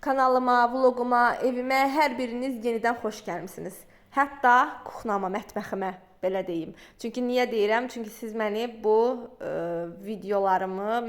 Kanalıma, vloguma, evimə hər biriniz yenidən xoş gəlmisiniz. Hətta kuxnama, mətbəximə belə deyim. Çünki niyə deyirəm? Çünki siz məni bu videolarımı,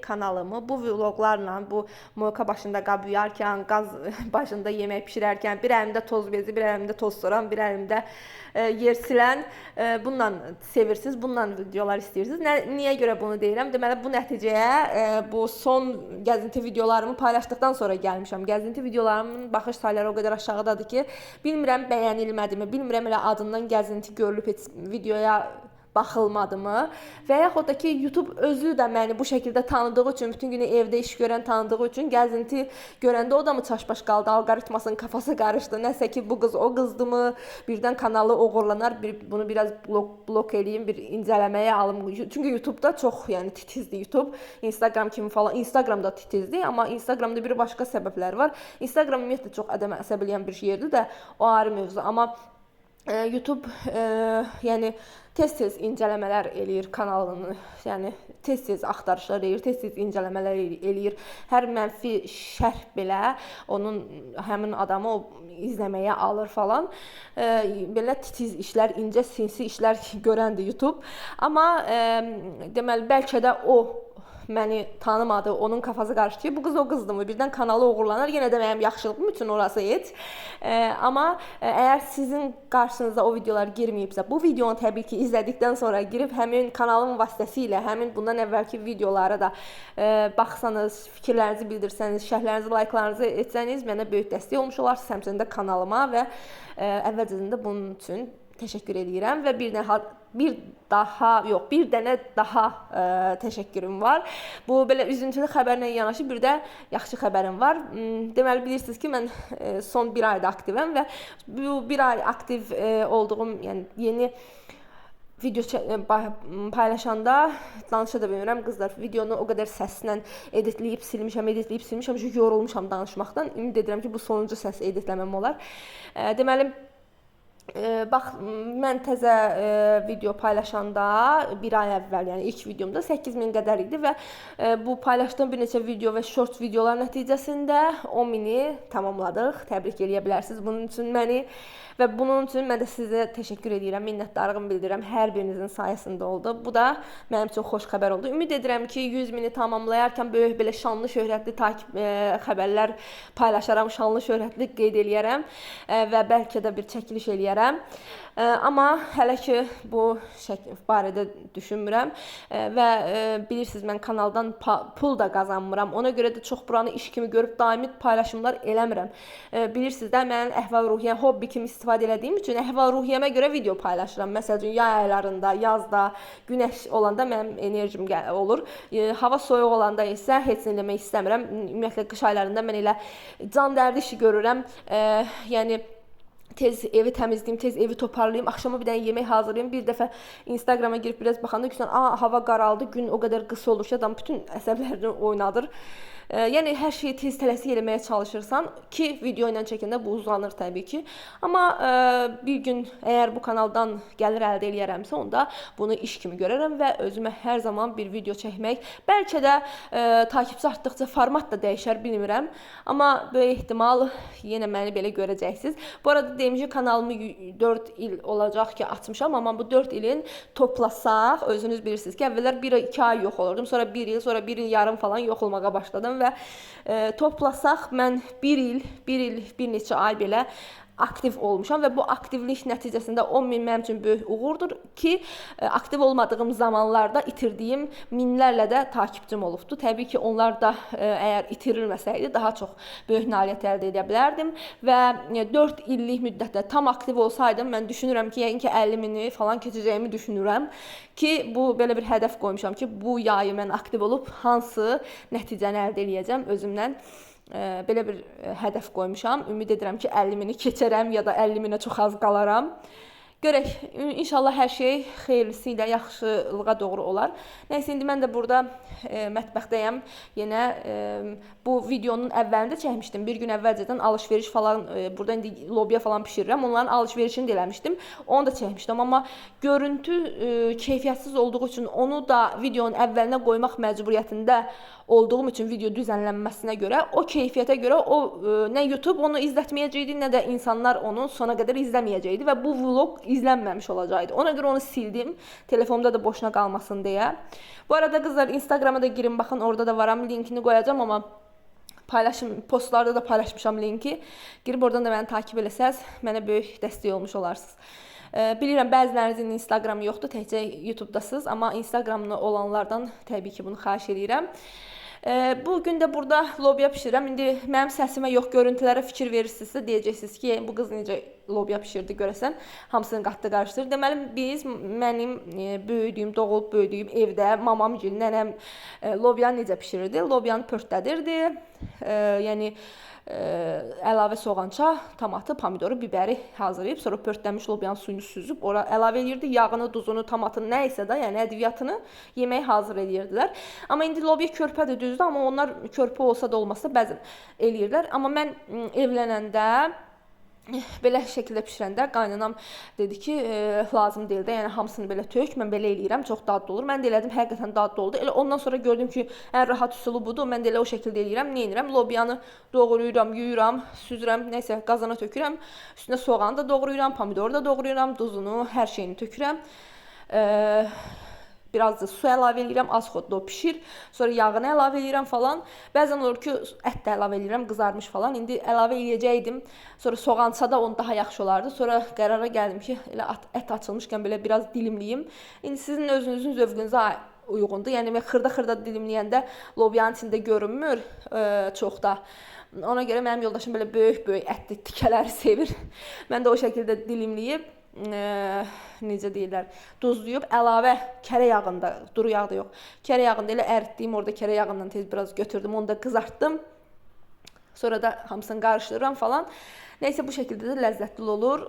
kanalımı bu vloqlarla, bu moyka başında qab yuyarkən, qaz başında yemək bişirərkən, bir əlimdə toz bezi, bir əlimdə toz soran, bir əlimdə yer silən, bununla sevirsiniz, bununla videolar istəyirsiniz. Niyə görə bunu deyirəm? Deməli, bu nəticəyə bu son gəzinti videolarımı paylaşdıqdan sonra gəlmişəm. Gəzinti videolarımın baxış sayları o qədər aşağıdadır ki, bilmirəm bəyənilmədimi, bilmirəm elə adından gəzinti görülüb heç videoya baxılmadımı və yaxud da ki YouTube özü də məni bu şəkildə tanıdığı üçün, bütün günü evdə iş görən tanıdığı üçün gəzinti görəndə o da mı çaşbaş qaldı, alqoritmasının kafası qarışdı, nəsə ki bu qız o qızdımı, birdən kanalı oğurlanar, bunu biraz blok eləyim, bir incələməyə alım. Çünki YouTube'da çox yəni titizdir YouTube, Instagram kimi falan, Instagramda titizdir, amma Instagramda bir başqa səbəblər var. Instagram ümumiyyətlə çox adam əsəbiləyən bir yerdir də, o ayrı mövzu, amma YouTube yəni tez-tez incələmələr eləyir kanalını, yəni tez-tez axtarışlar eləyir, tez-tez incələmələr eləyir. Hər mənfi şərh belə onun həmin adamı izləməyə alır falan. Belə titiz işlər, incə sinsi işlər görəndir YouTube. Amma deməli bəlkə də o məni tanımadı, onun kafası qarışdı ki, bu qız o qızdımı, birdən kanalı oğurlanar, yenə də mənim yaxşılığım üçün orası heç. Amma əgər sizin qarşınıza o videolar girməyibsə, bu videonu təbii ki izlədikdən sonra girib həmin kanalın vasitəsilə, həmin bundan əvvəlki videolara da baxsanız, fikirlərinizi bildirsəniz, şərhlərinizi, likelarınızı etsəniz, mənə böyük dəstək olmuş olarsınız, həmçinin də kanalıma və əvvəlcədən də bunun üçün təşəkkür edirəm və bir dənə daha təşəkkürüm var. Bu belə üzüntülü xəbərlə yanaşı bir də yaxşı xəbərim var. Deməli bilirsiniz ki, mən son bir ayda aktivəm və bu bir ay aktiv olduğum, yəni yeni video paylaşanda danışa da bilmirəm qızlar. Videonu o qədər səslə editləyib silmişəm, çünki yorulmuşam danışmaqdan. Ümid edirəm ki, bu sonuncu səs editləməm olar. Deməli, bax, mən təzə video paylaşanda bir ay əvvəl, yəni ilk videomda 8000 qədər idi və bu paylaşdığım bir neçə video və short videolar nəticəsində 10.000-i tamamladıq. Təbrik eləyə bilərsiniz bunun üçün məni və bunun üçün mən də sizə təşəkkür edirəm, minnətdarlığımı bildirirəm. Hər birinizin sayəsində oldu. Bu da mənim üçün xoş xəbər oldu. Ümid edirəm ki, 100.000-i tamamlayarkən böyük belə şanlı, şöhrətli xəbərlər paylaşaram, şanlı, şöhrətli qeyd eləyərəm və bəlkə də bir çəkiliş eləyərəm. Amma hələ ki bu barədə düşünmürəm və bilirsiniz, mən kanaldan pul da qazanmıram. Ona görə də çox buranı iş kimi görüb daimi paylaşımlar eləmirəm. Bilirsiniz də, mən əhval-ruhiyyə hobbi kimi istifadə elədiyim üçün əhval-ruhiyyəmə görə video paylaşıram. Məsələn, yay aylarında, yazda, günəş olanda mənim enerjim olur. Hava soyuq olanda isə heç nə eləmək istəmirəm. Ümumiyyətlə, qış aylarında mən elə can dərdi işi görürəm. Yəni tez evi təmizləyim, tez evi toparlayım, axşama bir dənə yemək hazırlayım. Bir dəfə Instagrama girib biraz baxanda görürsən, hava qaraldı, gün o qədər qısa olur ki, adam bütün əsəblərini oynadır. Yəni hər şeyi tez tələsik eləməyə çalışırsan ki, video ilə çəkəndə bu uzanır təbii ki. Amma bir gün əgər bu kanaldan gəlir əldə eləyərəmsə, onda bunu iş kimi görərəm və özümə hər zaman bir video çəkmək, bəlkə də takipçi artdıqca format da dəyişər, bilmirəm. Amma böyük ehtimal yenə məni belə görəcəksiniz. Bu arada deyim ki, kanalımı 4 il olacaq ki açmışam, amma bu 4 ilin toplasaq, özünüz bilirsiniz ki, əvvəllər 1-2 ay yox olurdum, sonra 1 il, sonra 1 il yarım falan yox olmağa başladım və toplasaq mən bir bir neçə ay belə aktiv olmuşam və bu aktivlik nəticəsində 10.000 mənim üçün böyük uğurdur ki, aktiv olmadığım zamanlarda itirdiyim minlərlə də takipçim olubdu. Təbii ki, onlar da əgər itirilməsəydi daha çox böyük nailiyyət əldə edə bilərdim və 4 illik müddətdə tam aktiv olsaydım, mən düşünürəm ki, yəqin ki 50.000-i falan keçəcəyimi düşünürəm ki, bu belə bir hədəf qoymuşam ki, bu yayı mən aktiv olub hansı nəticəni əldə eləyəcəm özümdən. Belə bir hədəf qoymuşam. Ümid edirəm ki 50.000-i keçərəm ya da 50.000-ə çox az qalaram. Görək, inşallah hər şey xeyirlisi ilə yaxşılığa doğru olar. Nəysə, indi mən də burada mətbəxdəyəm. Yenə bu videonun əvvəlində çəkmişdim. Bir gün əvvəlcədən alışveriş falan, burada indi lobya falan pişirirəm. Onların alışverişini də eləmişdim. Onu da çəkmişdim. Amma görüntü keyfiyyətsiz olduğu üçün onu da videonun əvvəlinə qoymaq məcburiyyətində olduğum üçün video düzənlənməsinə görə, o keyfiyyətə görə o nə YouTube onu izlətməyəcəkdi, nə də insanlar onu sona qədər izləməyəcəkdi və bu vlog izlənməmiş olacaqdı. Ona görə onu sildim, telefonumda da boşuna qalmasın deyə. Bu arada qızlar, Instagrama da girin, baxın, orada da varam, linkini qoyacağam, amma postlarda da paylaşmışam linki. Girib oradan da məni takip eləsəz, mənə böyük dəstək olmuş olarsınız. Bilirəm, bəzilərinizin Instagramı yoxdur, təkcə YouTube-dasınız, amma Instagramlı olanlardan təbii ki, bunu xahiş edirəm. Bugün də burada lobya bişirirəm. İndi mənim səsimə yox, görüntülərə fikir verirsinizsə, deyəcəksiniz ki, bu qız necə lobya bişirdi görəsən, hamısını qatdı qarışdırır. Deməli, mənim böyüdüyüm, doğulub böyüdüyüm evdə mamam gil, nənəm lobyanı necə bişirirdi? Lobyanı pörtlədirdi, yəni əlavə soğança, tomatı, pomidoru, bibəri hazırlayıb, sonra pörtlənmiş lobyanın suyunu süzüb, ora əlavə edirdi, yağını, duzunu, tomatını, nə isə də, yəni ədviyyatını yeməyi hazır edirdilər. Amma indi lobya körpədir, düzdür, amma onlar körpə olsa da olmasa bəzən eləyirlər. Amma mən evlənəndə belə şəkildə bişirəndə qaynanam dedi ki, lazım deyil də, yəni hamısını belə tök, mən belə eləyirəm, çox dadlı olur. Mən də elədim, həqiqətən dadlı oldu. Elə ondan sonra gördüm ki, ən rahat üsulu budur. Mən də elə o şəkildə eləyirəm. Nə edirəm? Lobyanı doğrayıram, yuyuram, süzürəm, nəsə qazana tökürəm. Üstünə soğanı da doğrayıram, pomidoru da doğrayıram, duzunu, hər şeyini tökürəm. Biraz da su əlavə edirəm, az xodda o pişir. Sonra yağını əlavə edirəm falan. Bəzən olur ki, ət də əlavə edirəm, qızarmış falan. İndi əlavə edəcəydim. Sonra soğansa da onu daha yaxşı olardı. Sonra qərara gəldim ki, elə ət açılmışkən belə biraz dilimliyim. İndi sizin özünüzün zövqünüzə uyğundur. Yəni xırda-xırda dilimləyəndə lobyanın içində görünmür çox da. Ona görə mənim yoldaşım belə böyük-böyük ətli tikələri sevir. Mən də o şəkildə dilimləyib necə deyirlər, duzlayıb əlavə kərə yağında, duru yağda yox, kərə yağında elə əritdiyim, orada kərə yağından tez biraz götürdüm, onu da qızartdım. Sonra da hamısını qarışdırıram falan. Nəysə, bu şəkildə də ləzzətli olur.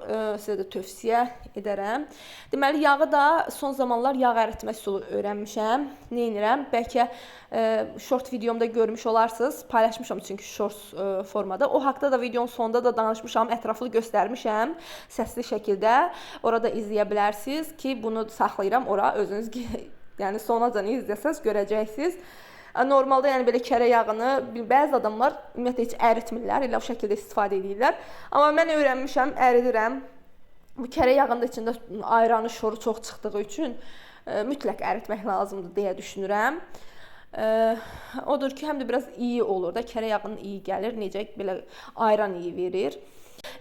Sizə də tövsiyə edərəm. Deməli, yağı da son zamanlar yağ əritmə üsulu öyrənmişəm. Nə edirəm? Bəlkə short videomda görmüş olarsınız. Paylaşmışam çünki short formada. O haqda da videonun sonunda da danışmışam, ətraflı göstərmişəm səsli şəkildə. Orada izləyə bilərsiniz ki, bunu saxlayıram ora, özünüz yəni sonacan izləsəz görəcəksiniz. Normalda yəni belə kərə yağını bəzi adamlar ümumiyyətlə heç əritmirlər, elə o şəkildə istifadə edirlər. Amma mən öyrənmişəm, əridirəm. Bu kərə yağının içində ayranı, şoru çox çıxdığı üçün mütləq əritmək lazımdır deyə düşünürəm. Odur ki, həm də biraz iyi olur da, kərə yağının iyi gəlir, necə belə ayran iyi verir.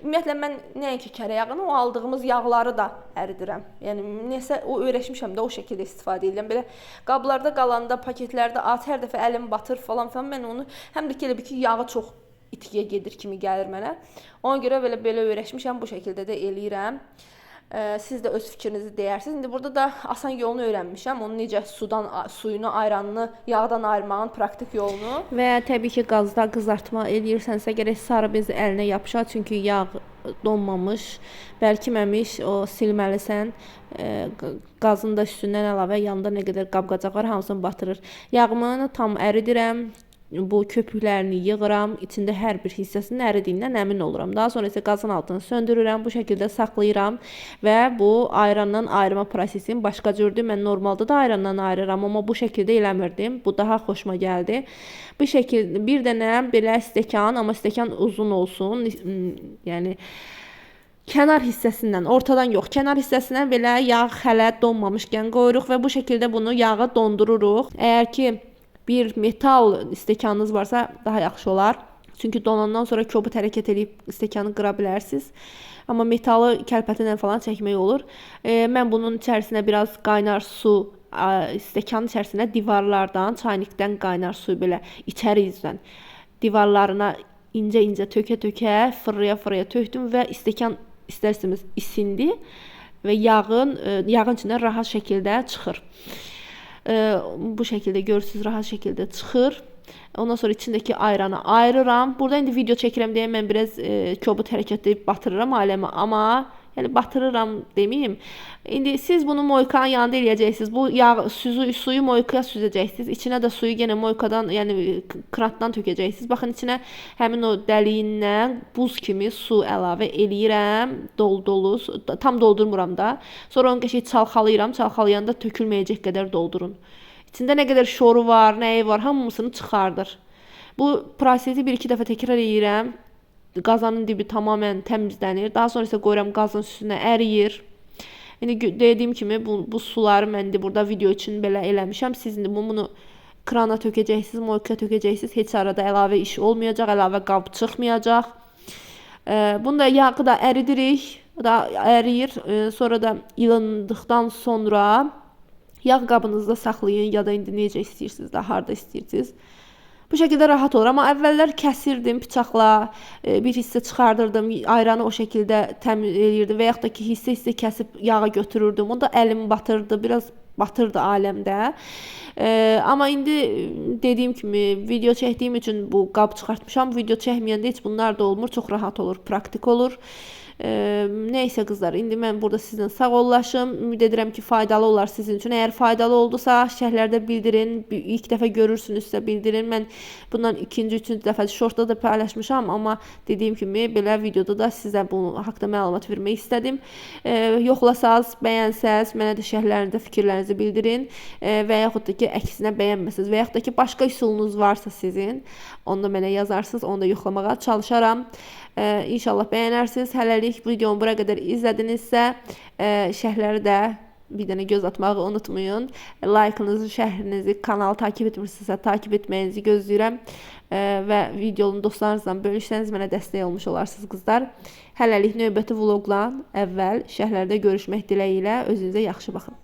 Ümumiyyətlə, mən nəinki kərə yağını, o aldığımız yağları da əridirəm. Yəni, nəsə o öyrəşmişəm də o şəkildə istifadə edirəm. Belə qablarda qalanda, paketlərdə hər dəfə əlim batır falan, mən onu həm də ki, elə bir ki, yağı çox itiyə gedir kimi gəlir mənə. Ona görə belə öyrəşmişəm, bu şəkildə də eləyirəm. Siz də öz fikrinizi deyərsiniz. İndi burada da asan yolunu öyrənmişəm. Onu necə suyunu, ayranını yağdan ayırmağın praktik yolunu. Və təbii ki, qazda qızartma edirsənsə, gərək sarı bezi əlinə yapışa. Çünki yağ donmamış, bərkiməmiş, o silməlisən. Qazın da üstündən əlavə yanında nə qədər qab-qacaq var, hamısını batırır. Yağımı tam əridirəm. Bu köpüklərini yığıram, içində hər bir hissəsinin əridiyindən əmin oluram. Daha sonra isə qazın altını söndürürəm, bu şəkildə saxlayıram və bu ayrandan ayırma prosesini başqa cürdür. Mən normalda da ayrandan ayırıram, amma bu şəkildə eləmirdim. Bu daha xoşuma gəldi. Bu şəkildə bir dənə belə stəkan, amma stəkan uzun olsun. Yəni kənar hissəsindən, ortadan yox, kənar hissəsindən belə yağ hələ donmamışkən qoyuruq və bu şəkildə bunu yağı dondururuq. Əgər ki bir metal stəkanınız varsa daha yaxşı olar. Çünki donandan sonra kobud hərəkət edib stəkanı qıra bilərsiniz. Amma metalı kəlpətinlə falan çəkmək olur. Mən bunun içərisinə biraz qaynar su, stəkanın içərisinə divarlardan, çaynikdən qaynar suyu belə içəri izlən divarlarına incə-incə tökə-tökə, fırlaya-fırlaya tökdüm və stəkan istərsiniz isindi və yağın içindən rahat şəkildə çıxır. Bu şəkildə görürsünüz, rahat şəkildə çıxır. Ondan sonra içindəki ayranı ayırıram. Burada indi video çəkirəm deyə mən biraz kobud hərəkət edib batırıram ailəmi, amma yəni batırıram deməyim. İndi siz bunu moykanın yanında eləyəcəksiniz. Bu suyu moykaya süzəcəksiniz. İçinə də suyu yenə moykadan, yəni krandan tökəcəksiniz. Baxın, içinə həmin o dəliyindən buz kimi su əlavə eləyirəm. Dolu, tam doldurmuram da. Sonra onu qəşəng çalxalayıram. Çalxalayanda tökülməyəcək qədər doldurun. İçində nə qədər şoru var, nəyi var, hamısını çıxardır. Bu prosesi 1-2 dəfə təkrar edirəm. Qazanın dibi tamamilə təmizlənir. Daha sonra isə qoyuram qazın üstünə əriyir. İndi dediyim kimi bu suları mən indi burada video üçün belə eləmişəm. Siz indi bunu krana tökəcəksiniz, moyka tökəcəksiniz. Heç arada əlavə iş olmayacaq, əlavə qab çıxmayacaq. Bunu da yağı da əridirik. Da əriyir. Sonra da yığındıqdan sonra yağ qabınızda saxlayın ya da indi necə istəyirsiniz də, harda istəyirsiniz. Bu şəkildə rahat olur. Amma əvvəllər kəsirdim bıçaqla, bir hissə çıxardırdım, ayranı o şəkildə təmiz eləyirdim və yaxud da ki, hissə kəsib yağa götürürdüm. Onda əlim batırdı, biraz batırdı aləmdə. Amma indi dediyim kimi video çəkdiyim üçün bu qab çıxartmışam. Video çəkməyəndə heç bunlar da olmur. Çox rahat olur, praktik olur. Neysə qızlar, indi mən burada sizinlə sağollaşım. Ümid edirəm ki, faydalı olar sizin üçün. Əgər faydalı oldusa, şərhlərdə bildirin. İlk dəfə görürsünüzsə bildirin. Mən bundan ikinci, üçüncü dəfə shortda da paylaşmışam, amma dediyim kimi belə videoda da sizə bunun haqqında məlumat vermək istədim. Yoxlasaz, bəyənsəz, mənə də şərhlərində fikirlərinizi bildirin və yaxud da ki, əksinə bəyənməsəz və yaxud da ki, başqa üsulunuz varsa sizin, onu da mənə yazarsınız, onu da yoxlamağa çalışaram. İnşallah bəyənərsiniz. Hələlik videomu bura qədər izlədinizsə, şərhləri də bir dənə göz atmağı unutmayın. Like'ınızı, şərhinizi, kanalı takip etmirsinizsə takip etməyinizi gözləyirəm. Və videonun dostlarınızla bölüşsəniz mənə dəstək olmuş olarsınız qızlar. Hələlik növbəti vloqla əvvəl şərhlərdə görüşmək diləyi ilə özünüzə yaxşı baxın.